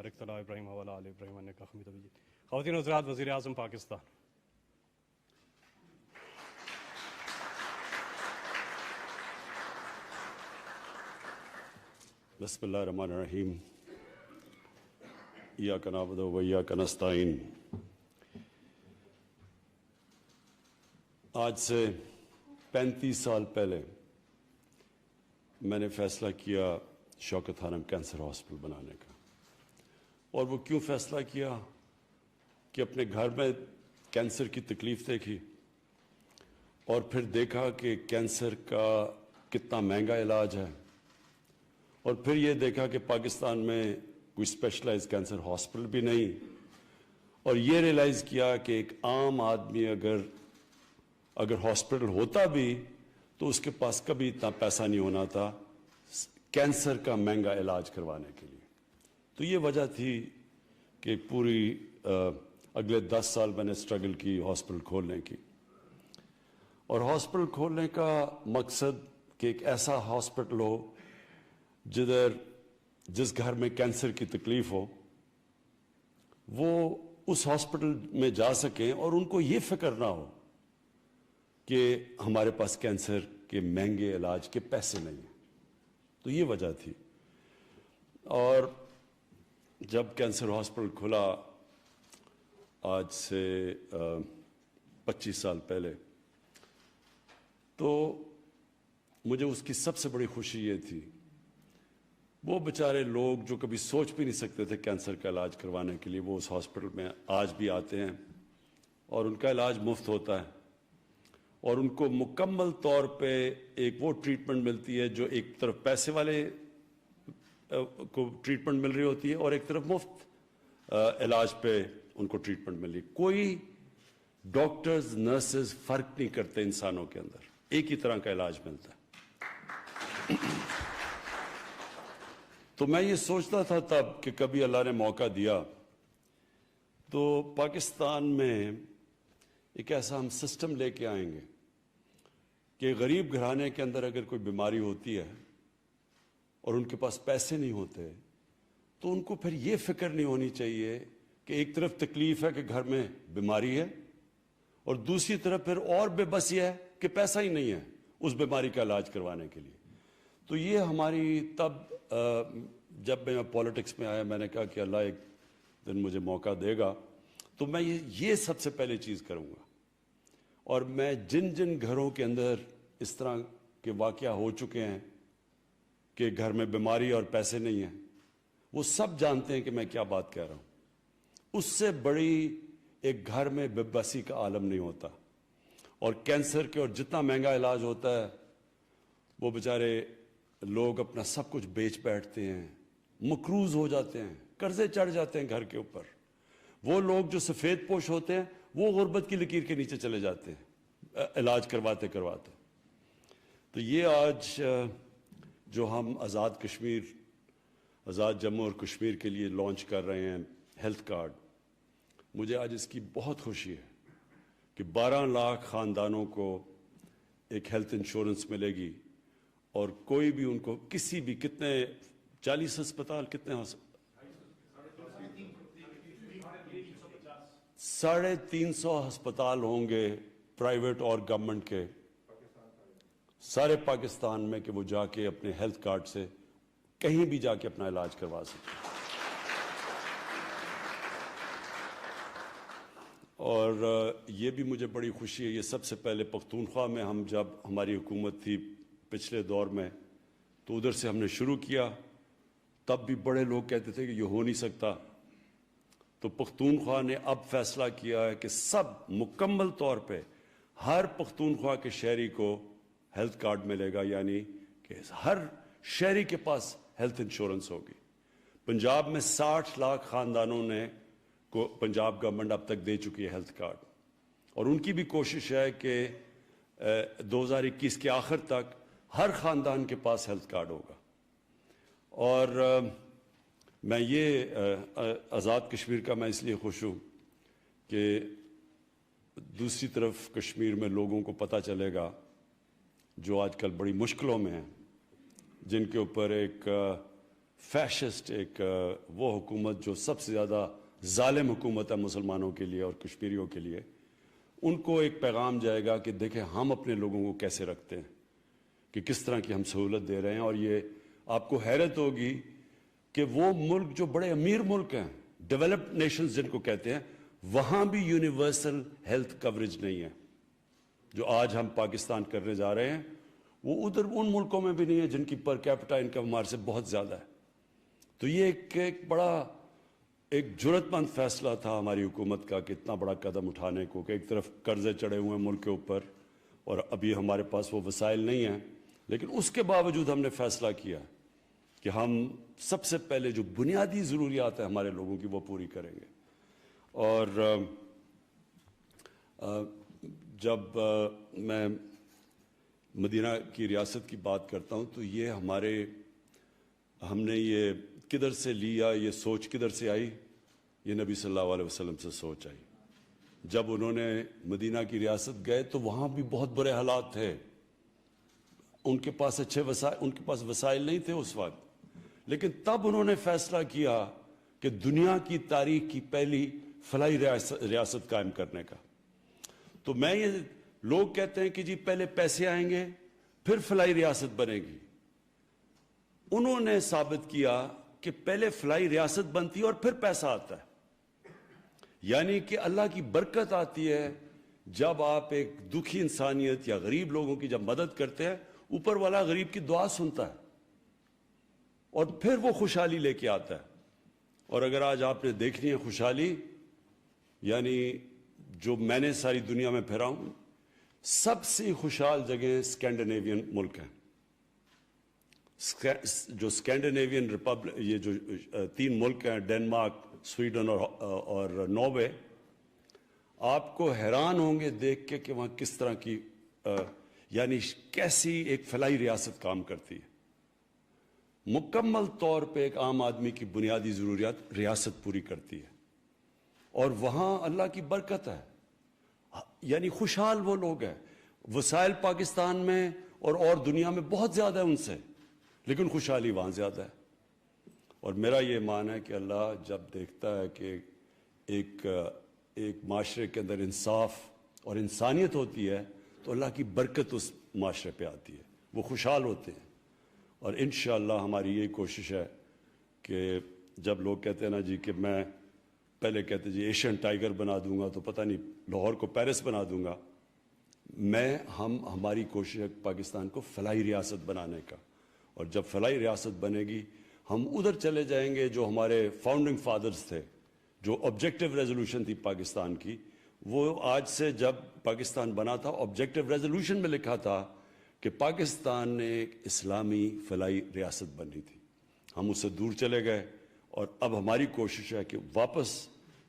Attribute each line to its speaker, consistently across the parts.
Speaker 1: بارک علی ابراہیم وعلی آل ابراہیم انک حمید مجید۔ خواتین و حضرات، وزیر اعظم پاکستان۔
Speaker 2: بسم اللہ الرحمن الرحیم۔ ایاک نعبد و ایاک نستعین۔ آج سے 35 سال پہلے میں نے فیصلہ کیا شوکت حرم کینسر ہاسپٹل بنانے کا، اور وہ کیوں فیصلہ کیا کہ اپنے گھر میں کینسر کی تکلیف دیکھی اور پھر دیکھا کہ کینسر کا کتنا مہنگا علاج ہے، اور پھر یہ دیکھا کہ پاکستان میں کوئی اسپیشلائز کینسر ہاسپٹل بھی نہیں، اور یہ ریئلائز کیا کہ ایک عام آدمی اگر ہاسپٹل ہوتا بھی تو اس کے پاس کبھی اتنا پیسہ نہیں ہونا تھا کینسر کا مہنگا علاج کروانے کے لیے۔ تو یہ وجہ تھی کہ پوری اگلے 10 سال میں نے اسٹرگل کی ہاسپٹل کھولنے کی، اور ہاسپٹل کھولنے کا مقصد کہ ایک ایسا ہاسپٹل ہو جس گھر میں کینسر کی تکلیف ہو وہ اس ہاسپٹل میں جا سکیں اور ان کو یہ فکر نہ ہو کہ ہمارے پاس کینسر کے مہنگے علاج کے پیسے نہیں ہیں۔ تو یہ وجہ تھی، اور جب کینسر ہاسپٹل کھلا آج سے 25 سال پہلے، تو مجھے اس کی سب سے بڑی خوشی یہ تھی، وہ بیچارے لوگ جو کبھی سوچ بھی نہیں سکتے تھے کینسر کا علاج کروانے کے لیے، وہ اس ہاسپٹل میں آج بھی آتے ہیں اور ان کا علاج مفت ہوتا ہے، اور ان کو مکمل طور پہ ایک وہ ٹریٹمنٹ ملتی ہے جو ایک طرف پیسے والے کو ٹریٹمنٹ مل رہی ہوتی ہے اور ایک طرف مفت علاج پہ ان کو ٹریٹمنٹ مل رہی ہے۔ کوئی ڈاکٹرز نرسز فرق نہیں کرتے انسانوں کے اندر، ایک ہی طرح کا علاج ملتا ہے۔ تو میں یہ سوچتا تھا تب کہ کبھی اللہ نے موقع دیا تو پاکستان میں ایک ایسا ہم سسٹم لے کے آئیں گے کہ غریب گھرانے کے اندر اگر کوئی بیماری ہوتی ہے اور ان کے پاس پیسے نہیں ہوتے تو ان کو پھر یہ فکر نہیں ہونی چاہیے کہ ایک طرف تکلیف ہے کہ گھر میں بیماری ہے اور دوسری طرف پھر اور بے بسی ہے کہ پیسہ ہی نہیں ہے اس بیماری کا علاج کروانے کے لیے۔ تو یہ ہماری تب جب میں پولیٹکس میں آیا میں نے کہا کہ اللہ ایک دن مجھے موقع دے گا تو میں یہ سب سے پہلے چیز کروں گا، اور میں جن گھروں کے اندر اس طرح کے واقعہ ہو چکے ہیں کہ گھر میں بیماری اور پیسے نہیں ہیں، وہ سب جانتے ہیں کہ میں کیا بات کہہ رہا ہوں۔ اس سے بڑی ایک گھر میں بے بسی کا عالم نہیں ہوتا، اور کینسر کے اور جتنا مہنگا علاج ہوتا ہے وہ بیچارے لوگ اپنا سب کچھ بیچ بیٹھتے ہیں، مقروض ہو جاتے ہیں، قرضے چڑھ جاتے ہیں گھر کے اوپر۔ وہ لوگ جو سفید پوش ہوتے ہیں وہ غربت کی لکیر کے نیچے چلے جاتے ہیں علاج کرواتے۔ تو یہ آج جو ہم آزاد جموں اور کشمیر کے لیے لانچ کر رہے ہیں ہیلتھ کارڈ، مجھے آج اس کی بہت خوشی ہے کہ 12 لاکھ خاندانوں کو ایک ہیلتھ انشورنس ملے گی، اور کوئی بھی ان کو کسی بھی کتنے 40 ہسپتال کتنے 350 ہسپتال ہوں گے پرائیویٹ اور گورنمنٹ کے سارے پاکستان میں کہ وہ جا کے اپنے ہیلتھ کارڈ سے کہیں بھی جا کے اپنا علاج کروا سکیں۔ اور یہ بھی مجھے بڑی خوشی ہے، یہ سب سے پہلے پختونخوا میں ہم جب ہماری حکومت تھی پچھلے دور میں تو ادھر سے ہم نے شروع کیا، تب بھی بڑے لوگ کہتے تھے کہ یہ ہو نہیں سکتا، تو پختونخوا نے اب فیصلہ کیا ہے کہ سب مکمل طور پہ ہر پختونخوا کے شہری کو ہیلتھ کارڈ ملے گا، یعنی کہ ہر شہری کے پاس ہیلتھ انشورنس ہوگی۔ پنجاب میں 60 لاکھ خاندانوں نے کو پنجاب گورنمنٹ اب تک دے چکی ہے ہیلتھ کارڈ، اور ان کی بھی کوشش ہے کہ 2021 کے آخر تک ہر خاندان کے پاس ہیلتھ کارڈ ہوگا۔ اور میں یہ آزاد کشمیر کا میں اس لیے خوش ہوں کہ دوسری طرف کشمیر میں لوگوں کو پتہ چلے گا جو آج کل بڑی مشکلوں میں ہیں، جن کے اوپر ایک فیشسٹ ایک وہ حکومت جو سب سے زیادہ ظالم حکومت ہے مسلمانوں کے لیے اور کشمیریوں کے لیے، ان کو ایک پیغام جائے گا کہ دیکھیں ہم اپنے لوگوں کو کیسے رکھتے ہیں، کہ کس طرح کی ہم سہولت دے رہے ہیں. اور یہ آپ کو حیرت ہوگی کہ وہ ملک جو بڑے امیر ملک ہیں، ڈیولپڈ نیشنز جن کو کہتے ہیں، وہاں بھی یونیورسل ہیلتھ کوریج نہیں ہے. جو آج ہم پاکستان کرنے جا رہے ہیں وہ ادھر ان ملکوں میں بھی نہیں ہے جن کی پر کیپٹا انکم ہمارے سے بہت زیادہ ہے. تو یہ ایک بڑا ایک جرأت مند فیصلہ تھا ہماری حکومت کا کہ اتنا بڑا قدم اٹھانے کو، کہ ایک طرف قرضے چڑھے ہوئے ہیں ملک کے اوپر اور ابھی ہمارے پاس وہ وسائل نہیں ہیں، لیکن اس کے باوجود ہم نے فیصلہ کیا کہ ہم سب سے پہلے جو بنیادی ضروریات ہیں ہمارے لوگوں کی وہ پوری کریں گے. اور جب میں مدینہ کی ریاست کی بات کرتا ہوں تو یہ ہم نے یہ کدھر سے لیا، یہ سوچ کدھر سے آئی؟ یہ نبی صلی اللہ علیہ وسلم سے سوچ آئی. جب انہوں نے مدینہ کی ریاست گئے تو وہاں بھی بہت برے حالات تھے، ان کے پاس اچھے وسائل، ان کے پاس وسائل نہیں تھے اس وقت، لیکن تب انہوں نے فیصلہ کیا کہ دنیا کی تاریخ کی پہلی فلاحی ریاست قائم کرنے کا. تو یہ لوگ کہتے ہیں کہ جی پہلے پیسے آئیں گے پھر فلاحی ریاست بنے گی. انہوں نے ثابت کیا کہ پہلے فلاحی ریاست بنتی ہے اور پھر پیسہ آتا ہے. یعنی کہ اللہ کی برکت آتی ہے جب آپ ایک دکھی انسانیت یا غریب لوگوں کی جب مدد کرتے ہیں، اوپر والا غریب کی دعا سنتا ہے اور پھر وہ خوشحالی لے کے آتا ہے. اور اگر آج آپ نے دیکھنی ہے خوشحالی، یعنی جو میں نے ساری دنیا میں پھرا ہوں، سب سے خوشحال جگہیں اسکینڈینیوین ملک ہیں. جو اسکینڈینیوین ریپبلک، یہ جو 3 ملک ہیں، ڈنمارک، سویڈن اور ناروے، آپ کو حیران ہوں گے دیکھ کے کہ وہاں کس طرح کی یعنی کیسی ایک فلاحی ریاست کام کرتی ہے. مکمل طور پہ ایک عام آدمی کی بنیادی ضروریات ریاست پوری کرتی ہے، اور وہاں اللہ کی برکت ہے. یعنی خوشحال وہ لوگ ہیں. وسائل پاکستان میں اور دنیا میں بہت زیادہ ہے ان سے، لیکن خوشحالی وہاں زیادہ ہے. اور میرا یہ ایمان ہے کہ اللہ جب دیکھتا ہے کہ ایک معاشرے کے اندر انصاف اور انسانیت ہوتی ہے تو اللہ کی برکت اس معاشرے پہ آتی ہے، وہ خوشحال ہوتے ہیں. اور انشاءاللہ ہماری یہی کوشش ہے کہ جب لوگ کہتے ہیں نا جی کہ میں پہلے کہتے جی ایشین ٹائیگر بنا دوں گا تو پتہ نہیں لاہور کو پیرس بنا دوں گا، ہماری کوشش ہے پاکستان کو فلاحی ریاست بنانے کا. اور جب فلاحی ریاست بنے گی ہم ادھر چلے جائیں گے جو ہمارے فاؤنڈنگ فادرز تھے، جو آبجیکٹیو ریزولوشن تھی پاکستان کی. وہ آج سے جب پاکستان بنا تھا آبجیکٹیو ریزولوشن میں لکھا تھا کہ پاکستان نے ایک اسلامی فلاحی ریاست بنی تھی. ہم اس سے دور چلے گئے اور اب ہماری کوشش ہے کہ واپس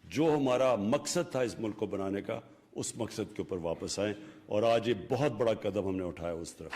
Speaker 2: جو ہمارا مقصد تھا اس ملک کو بنانے کا، اس مقصد کے اوپر واپس آئیں. اور آج یہ بہت بڑا قدم ہم نے اٹھایا اس طرف.